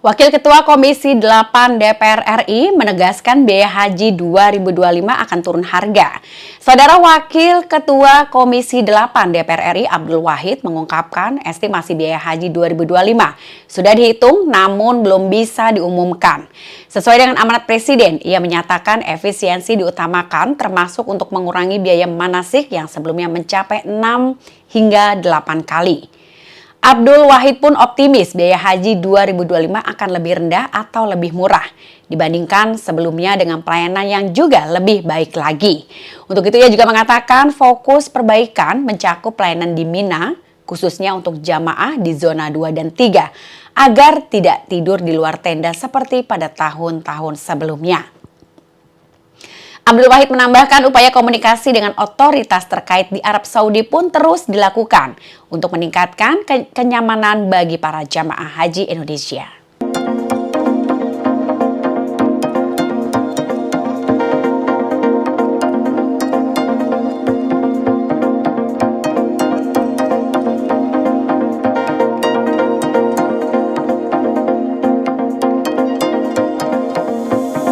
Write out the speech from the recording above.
Wakil Ketua Komisi 8 DPR RI menegaskan biaya haji 2025 akan turun harga. Saudara Wakil Ketua Komisi 8 DPR RI Abdul Wahid mengungkapkan estimasi biaya haji 2025 sudah dihitung namun belum bisa diumumkan. Sesuai dengan amanat Presiden, ia menyatakan efisiensi diutamakan termasuk untuk mengurangi biaya manasik yang sebelumnya mencapai 6 hingga 8 kali. Abdul Wahid pun optimis biaya haji 2025 akan lebih rendah atau lebih murah dibandingkan sebelumnya dengan pelayanan yang juga lebih baik lagi. Untuk itu ia juga mengatakan fokus perbaikan mencakup pelayanan di Mina, khususnya untuk jamaah di zona 2 dan 3, agar tidak tidur di luar tenda seperti pada tahun-tahun sebelumnya. Abdul Wahid menambahkan upaya komunikasi dengan otoritas terkait di Arab Saudi pun terus dilakukan untuk meningkatkan kenyamanan bagi para jamaah haji Indonesia.